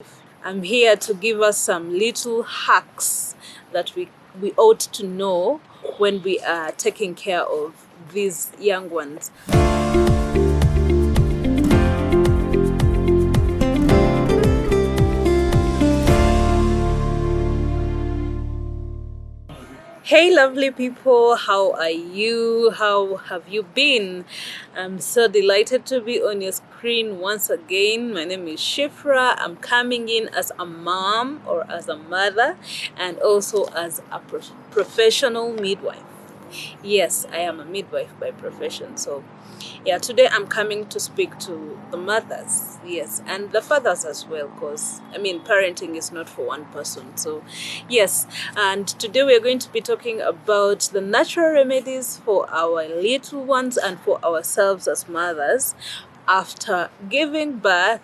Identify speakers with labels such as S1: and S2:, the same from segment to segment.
S1: I'm here to give us some little hacks that we ought to know when we are taking care of these young ones. Hey lovely people, how are you? How have you been? I'm so delighted to be on your screen once again. My name is Shiphrah. I'm coming in as a mom or as a mother and also as a professional midwife. Yes, I am a midwife by profession. So yeah, today I'm coming to speak to the mothers, yes, and the fathers as well, because parenting is not for one person. So yes, and today we're going to be talking about the natural remedies for our little ones and for ourselves as mothers after giving birth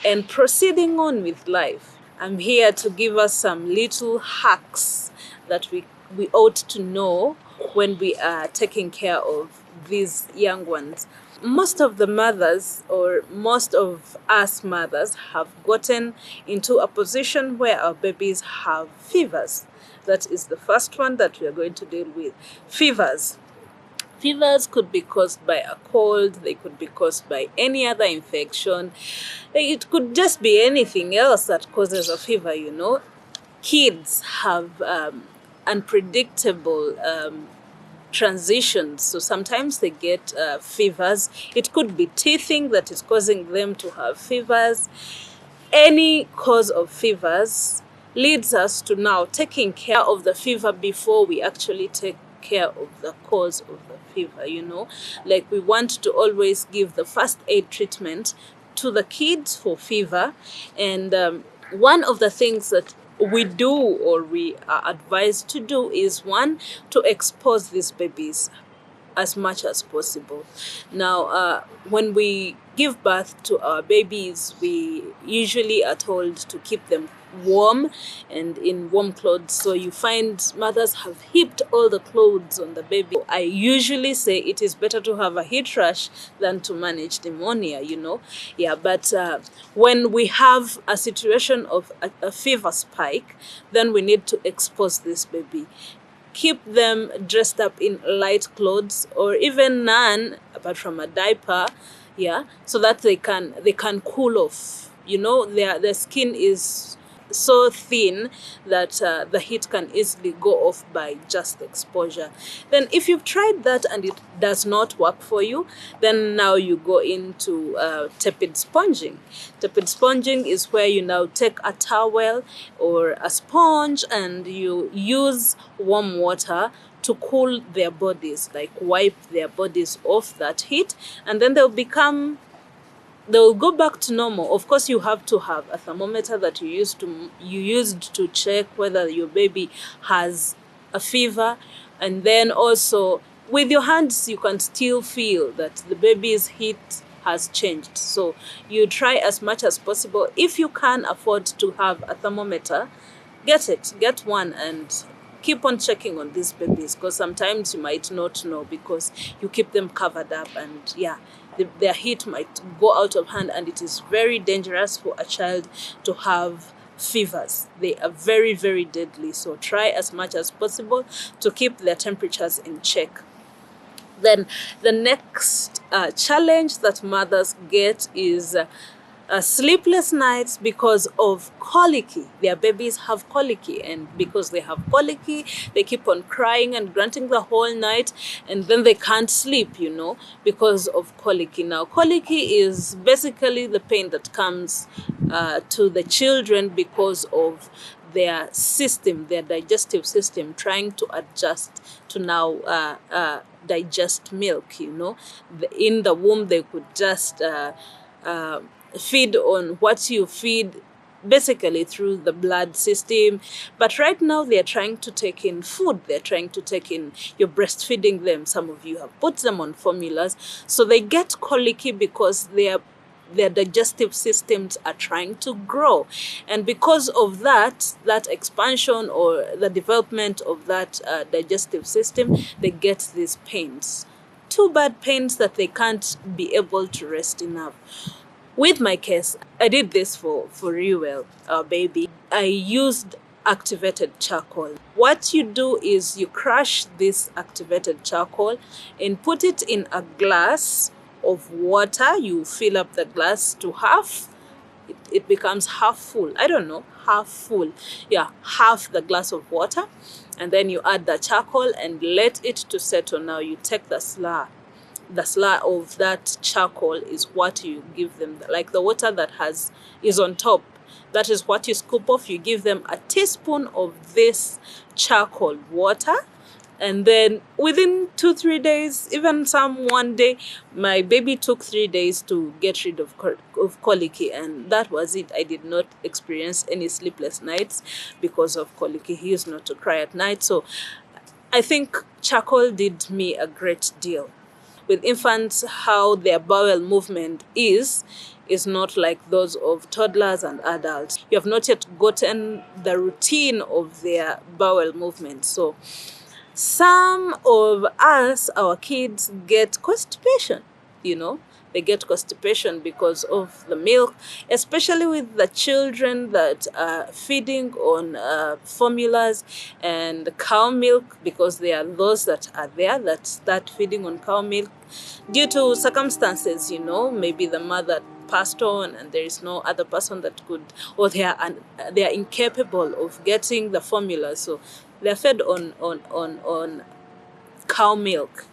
S1: and proceeding on with life. I'm here to give us some little hacks that we ought to know when we are taking care of these young ones. Most of the mothers, or most of us mothers, have gotten into a position where our babies have fevers. That is the first one that we are going to deal with. Fevers. Fevers could be caused by a cold, they could be caused by any other infection. It could just be anything else that causes a fever, Kids have unpredictable transitions, so sometimes they get fevers. It could be teething that is causing them to have fevers. Any cause of fevers leads us to now taking care of the fever before we actually take care of the cause of the fever, like we want to always give the first aid treatment to the kids for fever. And one of the things that we do, or we are advised to do, is one, to expose these babies as much as possible. Now, when we give birth to our babies, we usually are told to keep them warm and in warm clothes. So you find mothers have heaped all the clothes on the baby. I usually say it is better to have a heat rash than to manage pneumonia, Yeah, but when we have a situation of a fever spike, then we need to expose this baby. Keep them dressed up in light clothes, or even none apart from a diaper, so that they can cool off. Their skin is so thin that the heat can easily go off by just exposure. Then if you've tried that and it does not work for you, then now you go into tepid sponging. Tepid sponging is where you now take a towel or a sponge and you use warm water to cool their bodies, like wipe their bodies off that heat, and then they'll go back to normal. Of course, you have to have a thermometer that you used to check whether your baby has a fever, and then also with your hands you can still feel that the baby's heat has changed. So you try as much as possible, if you can afford to have a thermometer, get one and keep on checking on these babies, because sometimes you might not know because you keep them covered up, and their heat might go out of hand, and it is very dangerous for a child to have fevers. They are very, very deadly. So try as much as possible to keep their temperatures in check. Then the next challenge that mothers get is sleepless nights because of colicky. Their babies have colicky, and because they have colicky, they keep on crying and grunting the whole night, and then they can't sleep, because of colicky. Now, colicky is basically the pain that comes to the children because of their digestive system, trying to adjust to now digest milk. In the womb, they could just feed on what you feed, basically through the blood system. But right now they're trying to take in food. You're breastfeeding them. Some of you have put them on formulas. So they get colicky because their digestive systems are trying to grow. And because of that expansion or the development of that digestive system, they get these pains. Too bad pains that they can't be able to rest enough. With my case, I did this for Rewell, our baby. I used activated charcoal. What you do is you crush this activated charcoal and put it in a glass of water. You fill up the glass to half. It becomes half full. I don't know, half full. Yeah, half the glass of water. And then you add the charcoal and let it to settle. Now you take the slur of that charcoal is what you give them, like the water that is on top. That is what you scoop off. You give them a teaspoon of this charcoal water, and then within 2-3 days, even some 1 day, my baby took 3 days to get rid of colicky, and that was it. I did not experience any sleepless nights because of colicky. He used not to cry at night. So I think charcoal did me a great deal. With infants, how their bowel movement is not like those of toddlers and adults. You have not yet gotten the routine of their bowel movement. So some of us, our kids, get constipation, They get constipation because of the milk, especially with the children that are feeding on formulas and cow milk, because there are those that are there that start feeding on cow milk due to circumstances, maybe the mother passed on and there is no other person that could, or they are incapable of getting the formula, so they're fed on cow milk,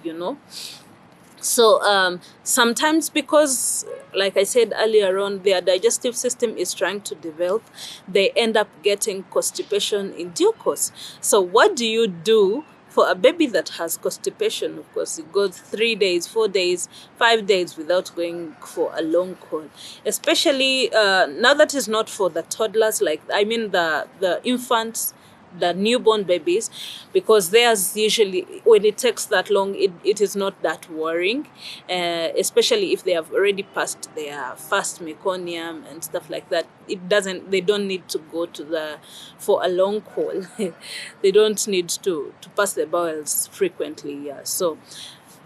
S1: So sometimes, because, like I said earlier on, their digestive system is trying to develop, they end up getting constipation in due course. So what do you do for a baby that has constipation? Of course, it goes 3 days, 4 days, 5 days without going for a long call. Especially now that is not for the toddlers, the infants, the newborn babies, because theirs usually, when it takes that long, it is not that worrying, especially if they have already passed their first meconium and stuff like that. They don't need to go for a long call. They don't need to pass their bowels frequently. Yeah, so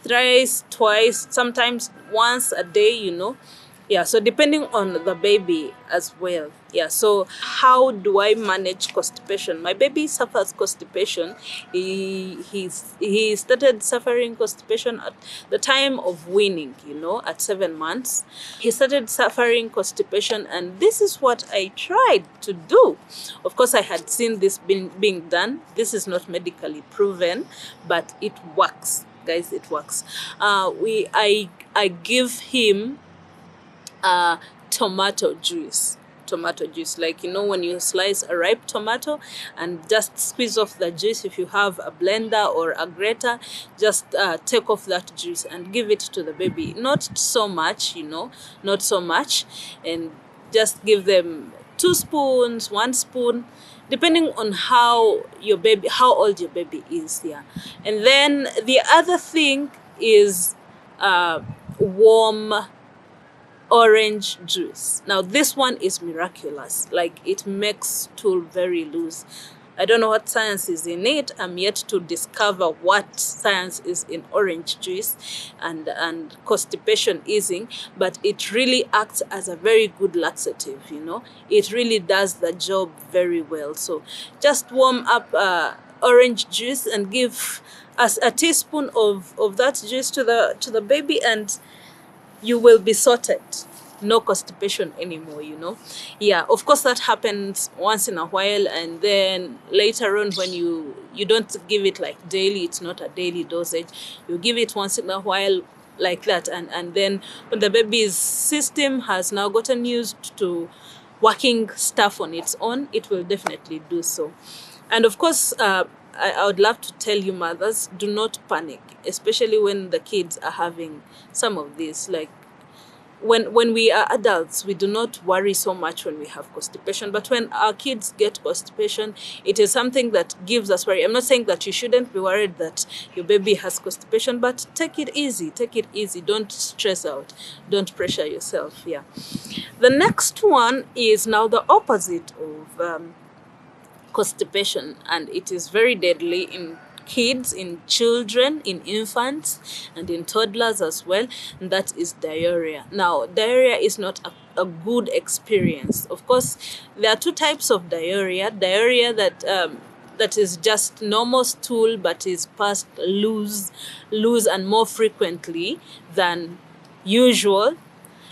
S1: thrice, twice, sometimes once a day, Yeah, so depending on the baby as well. Yeah, so how do I manage constipation? My baby suffers constipation. He started suffering constipation at the time of weaning, at 7 months. He started suffering constipation, and this is what I tried to do. Of course, I had seen this being done. This is not medically proven, but it works, guys. It works. I give him tomato juice, like, when you slice a ripe tomato and just squeeze off the juice. If you have a blender or a grater, just take off that juice and give it to the baby. Not so much, not so much, and just give them 2 spoons, 1 spoon, depending on how old your baby is. Yeah. And then the other thing is warm orange juice. Now this one is miraculous. Like, it makes stool very loose. I don't know what science is in it. I'm yet to discover what science is in orange juice and constipation easing, but it really acts as a very good laxative. It really does the job very well. So just warm up orange juice and give us a teaspoon of that juice to the baby, and you will be sorted. No constipation anymore, Yeah, of course that happens once in a while, and then later on, when you don't give it like daily, it's not a daily dosage, you give it once in a while like that, and then when the baby's system has now gotten used to working stuff on its own, it will definitely do so. And of course, I would love to tell you, mothers, do not panic, especially when the kids are having some of this. Like, when we are adults, we do not worry so much when we have constipation, but when our kids get constipation, it is something that gives us worry. I'm not saying that you shouldn't be worried that your baby has constipation, but take it easy. Don't stress out. Don't pressure yourself. Yeah. The next one is now the opposite of constipation, and it is very deadly in kids, in children, in infants, and in toddlers as well, and that is diarrhea. Now, diarrhea is not a good experience. Of course, there are two types of diarrhea. Diarrhea that is just normal stool but is passed loose and more frequently than usual.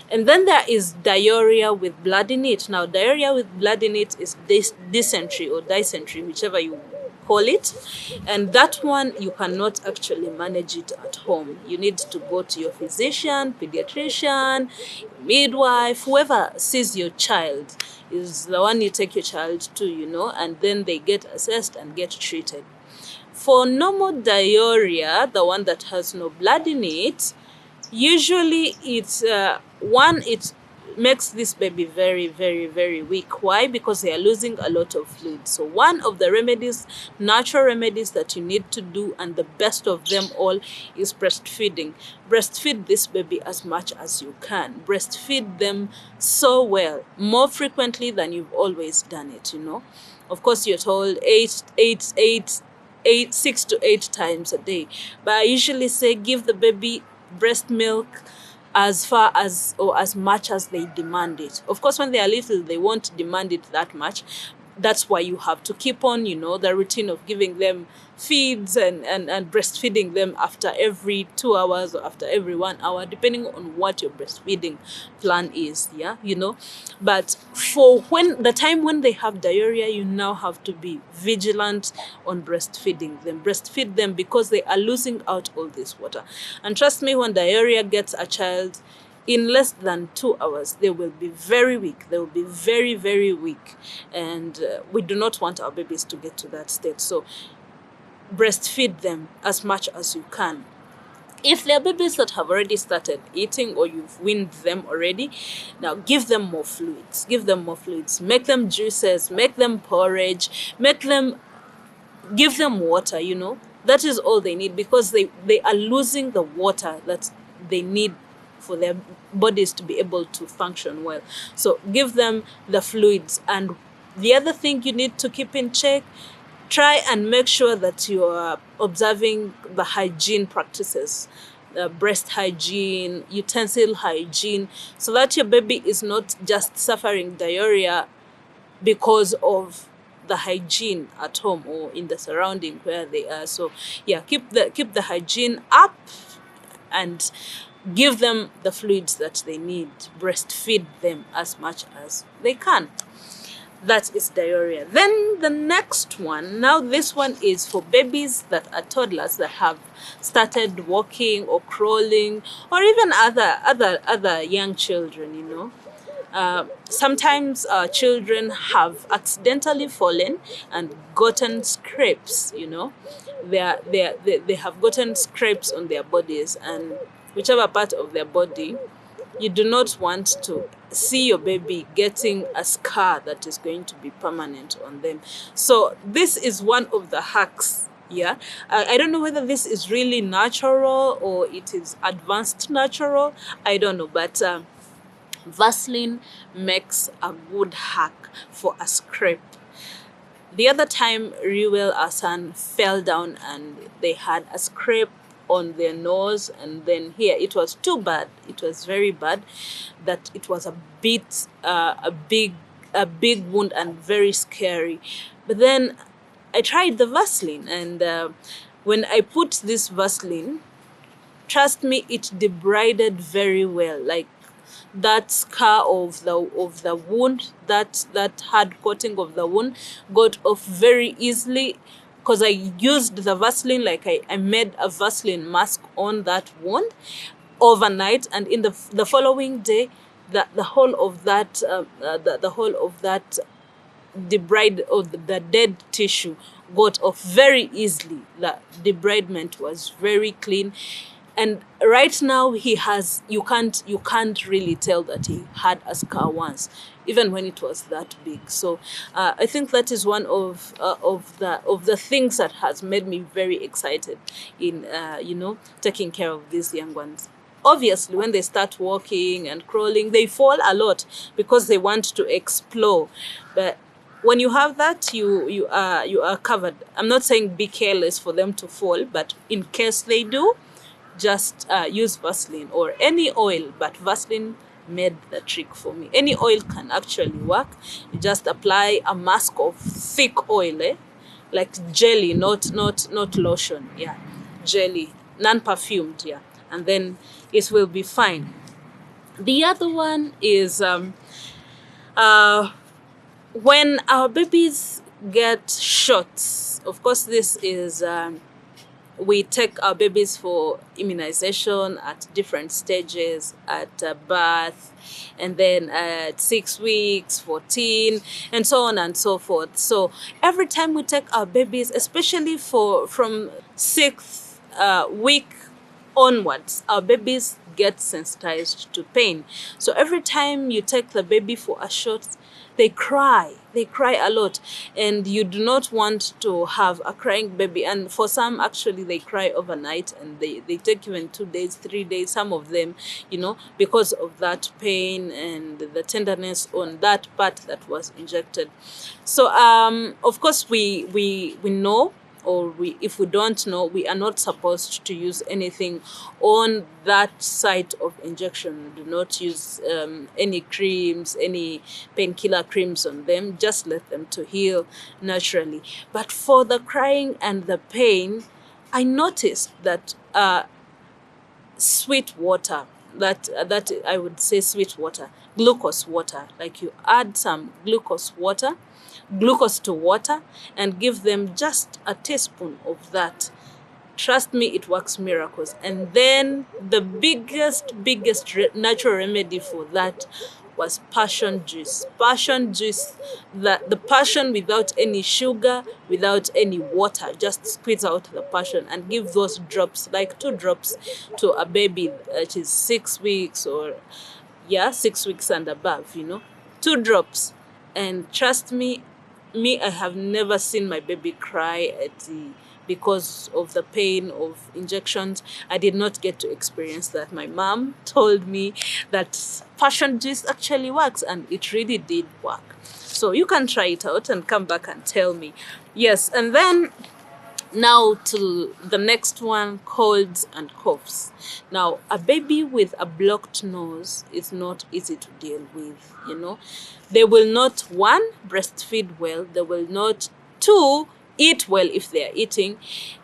S1: And then there is diarrhea with blood in it. Now, diarrhea with blood in it is dysentery or dysentery, whichever you call it. And that one, you cannot actually manage it at home. You need to go to your physician, pediatrician, midwife, whoever sees your child is the one you take your child to, and then they get assessed and get treated. For normal diarrhea, the one that has no blood in it, usually it makes this baby very, very, very weak. Why? Because they are losing a lot of fluid. So one of the remedies, natural remedies that you need to do, and the best of them all, is breastfeeding. Breastfeed this baby as much as you can. Breastfeed them so well, more frequently than you've always done it, Of course, you're told 6 to 8 times a day. But I usually say give the baby breast milk as far as or as much as they demand it. Of course, when they are little, they won't demand it that much. That's why you have to keep on, the routine of giving them feeds and breastfeeding them after every 2 hours or after every 1 hour, depending on what your breastfeeding plan is, But for the time when they have diarrhea, you now have to be vigilant on breastfeeding them. Breastfeed them because they are losing out all this water. And trust me, when diarrhea gets a child, in less than 2 hours, they will be very weak. They will be very, very weak. And we do not want our babies to get to that state. So breastfeed them as much as you can. If there are babies that have already started eating or you've weaned them already, now give them more fluids. Give them more fluids. Make them juices. Make them porridge. Give them water, That is all they need, because they are losing the water that they need for their bodies to be able to function well. So give them the fluids. And the other thing you need to keep in check, try and make sure that you are observing the hygiene practices, breast hygiene, utensil hygiene, so that your baby is not just suffering diarrhea because of the hygiene at home or in the surrounding where they are. So yeah, keep the hygiene up and give them the fluids that they need. Breastfeed them as much as they can. That is diarrhea. Then the next one, now this one is for babies that are toddlers that have started walking or crawling, or even other young children, Sometimes children have accidentally fallen and gotten scrapes, They have gotten scrapes on their bodies, and whichever part of their body, you do not want to see your baby getting a scar that is going to be permanent on them. So this is one of the hacks. Yeah, I don't know whether this is really natural or it is advanced natural. I don't know, but Vaseline makes a good hack for a scrape. The other time, Riwell, our son, fell down and they had a scrape on their nose, and then here it was too bad. It was very bad that it was a big wound and very scary. But then I tried the Vaseline, and when I put this Vaseline, trust me, it debrided very well. Like that scar of the wound, that hard coating of the wound got off very easily, because I used the Vaseline, like I made a Vaseline mask on that wound overnight, and in the following day, the whole of that debride, or the dead tissue, got off very easily. The debridement was very clean. And right now you can't really tell that he had a scar once, even when it was that big. So I think that is one of the things that has made me very excited in taking care of these young ones. Obviously, when they start walking and crawling, they fall a lot because they want to explore. But When you have that, you are covered. I'm not saying be careless for them to fall, but in case they do, just use Vaseline or any oil, but Vaseline made the trick for me. Any oil can actually work. You just apply a mask of thick oil, like jelly, not lotion. Yeah, jelly, non-perfumed. Yeah, and then it will be fine. The other one is uh, when our babies get shots. Of course, this is we take our babies for immunization at different stages, at birth, and then at 6 weeks, 14, and so on and so forth. So every time we take our babies, especially from 6th week onwards, our babies get sensitized to pain. So every time you take the baby for a shot, they cry a lot, and you do not want to have a crying baby. And for some, actually, they cry overnight, and they take even 2 days, 3 days, some of them, because of that pain and the tenderness on that part that was injected. So of course we know, or if we don't know, we are not supposed to use anything on that site of injection. Do not use any creams, any painkiller creams on them. Just let them to heal naturally. But for the crying and the pain, I noticed that sweet water, that I would say sweet water, glucose water, like you add some glucose to water and give them just a teaspoon of that. Trust me, it works miracles. And then the biggest natural remedy for that was passion juice. The passion without any sugar, without any water. Just squeeze out the passion and give those drops, like 2 drops, to a baby that is 6 weeks, or 6 weeks and above. 2 drops. And trust me, I have never seen my baby cry because of the pain of injections. I did not get to experience that. My mom told me that passion juice actually works, and it really did work. So you can try it out and come back and tell me. Yes, and then now to the next one, colds and coughs. Now, a baby with a blocked nose is not easy to deal with, They will not, 1, breastfeed well. They will not, 2, eat well if they are eating.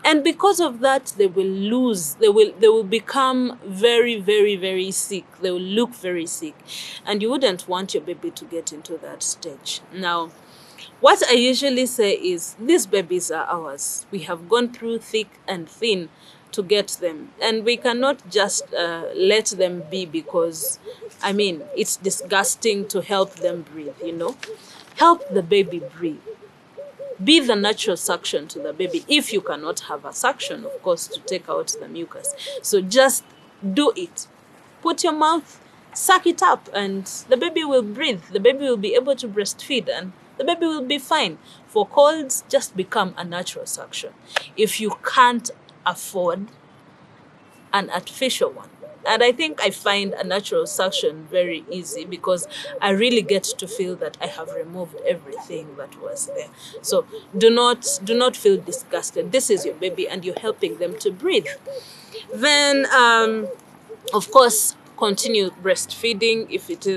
S1: And because of that, they will become very, very, very sick. They will look very sick. And you wouldn't want your baby to get into that stage. Now, what I usually say is, these babies are ours. We have gone through thick and thin to get them. And we cannot just let them be, because, it's disgusting to help them breathe, Help the baby breathe. Be the natural suction to the baby. If you cannot have a suction, of course, to take out the mucus. So just do it. Put your mouth, suck it up, and the baby will breathe. The baby will be able to breastfeed, and the baby will be fine. For colds, just become a natural suction. If you can't afford an artificial one. And I think I find a natural suction very easy, because I really get to feel that I have removed everything that was there. So do not feel disgusted. This is your baby, and you're helping them to breathe. Then, of course, continue breastfeeding. If it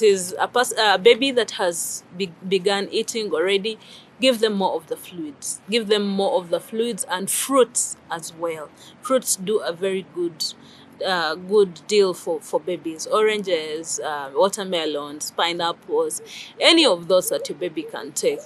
S1: is a baby that has begun eating already, give them more of the fluids. Give them more of the fluids, and fruits as well. Fruits do a very good deal for babies. Oranges, watermelons, pineapples, any of those that your baby can take,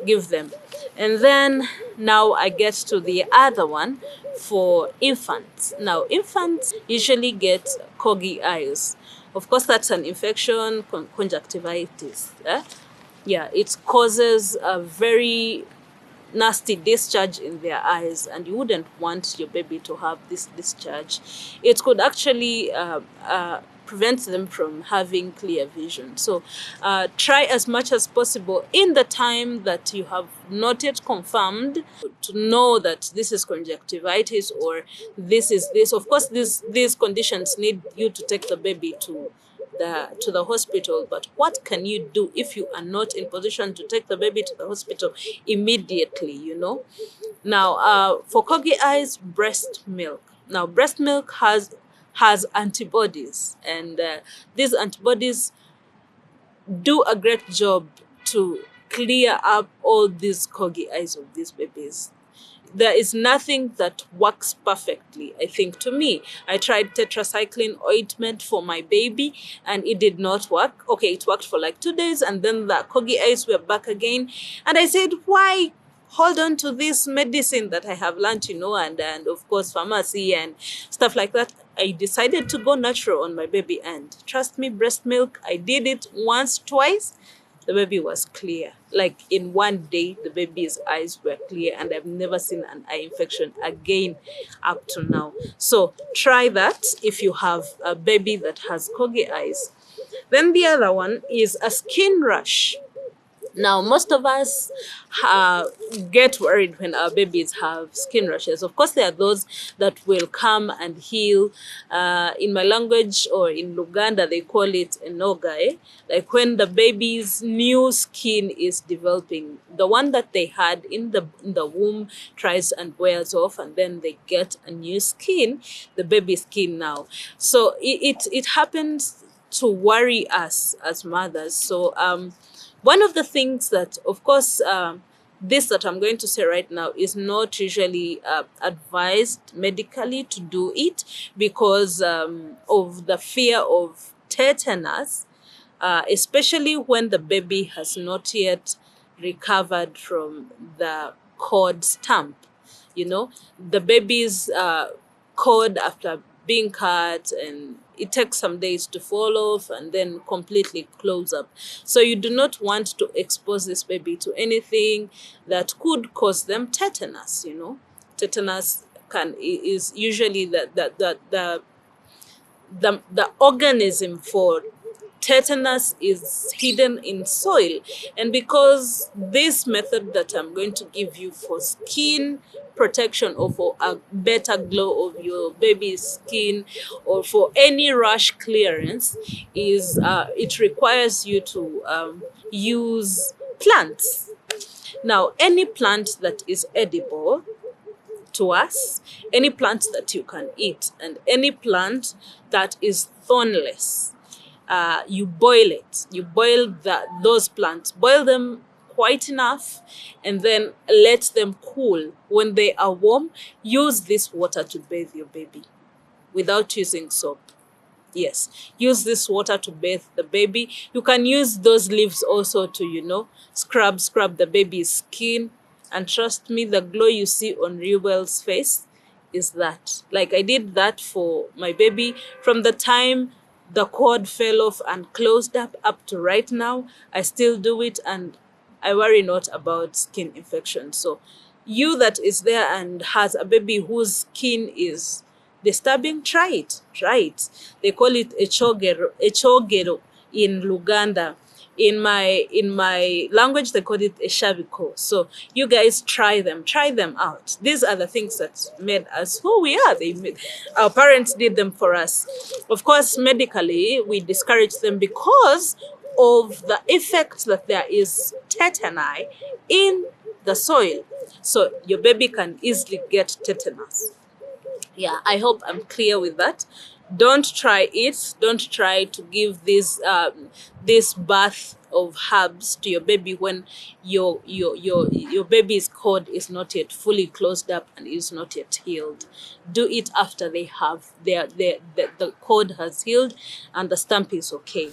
S1: give them. And then now I get to the other one, for infants. Now, infants usually get coggy eyes. Of course, that's an infection, conjunctivitis. It causes a very nasty discharge in their eyes, and you wouldn't want your baby to have this discharge. It could actually prevent them from having clear vision. So try as much as possible, in the time that you have not yet confirmed, to know that this is conjunctivitis, or this is this. Of course, these conditions need you to take the baby to to the hospital. But what can you do if you are not in position to take the baby to the hospital immediately, you know? Now, for coggy eyes, breast milk. Now, breast milk has antibodies, and these antibodies do a great job to clear up all these coggy eyes of these babies. There is nothing that works perfectly, I think, to me. I tried tetracycline ointment for my baby and it did not work. Okay, it worked for like 2 days and then the coggy eyes were back again. And I said, why hold on to this medicine that I have learned, you know, and of course pharmacy and stuff like that? I decided to go natural on my baby, and trust me, breast milk, I did it once, twice. The baby was clear. Like in 1 day, the baby's eyes were clear, and I've never seen an eye infection again up to now. So try that if you have a baby that has coggy eyes. Then the other one is a skin rash. Now, most of us get worried when our babies have skin rashes. Of course, there are those that will come and heal. In my language, or in Luganda, they call it enoga. Like when the baby's new skin is developing. The one that they had in the womb tries and wears off, and then they get a new skin, the baby skin now. So it happens to worry us as mothers. So one of the things that, of course, this that I'm going to say right now is not usually advised medically to do it because of the fear of tetanus, especially when the baby has not yet recovered from the cord stamp. You know, the baby's cord after being cut, and it takes some days to fall off and then completely close up. So you do not want to expose this baby to anything that could cause them tetanus, you know. Tetanus is usually the organism for tetanus is hidden in soil. And because this method that I'm going to give you for skin protection, or for a better glow of your baby's skin, or for any rash clearance, is it requires you to use plants. Now, any plant that is edible to us, any plant that you can eat, and any plant that is thornless, you boil it. You boil those plants, boil them quite enough, and then let them cool. When they are warm, use this water to bathe your baby without using soap. Yes, use this water to bathe the baby. You can use those leaves also to, you know, scrub the baby's skin. And trust me, the glow you see on Rewell's face is that. Like I did that for my baby from the time the cord fell off and closed up to right now. I still do it, and I worry not about skin infection. So you that is there and has a baby whose skin is disturbing, try it. They call it echogero in Luganda. In my language, they call it eshaviko. So you guys try them out. These are the things that made us who we are. Our parents did them for us. Of course, medically, we discourage them because of the effect that there is tetani in the soil. So your baby can easily get tetanus. Yeah, I hope I'm clear with that. Don't try it. Don't try to give this bath of herbs to your baby when your baby's cord is not yet fully closed up and is not yet healed. Do it after they have the cord has healed and the stump is okay.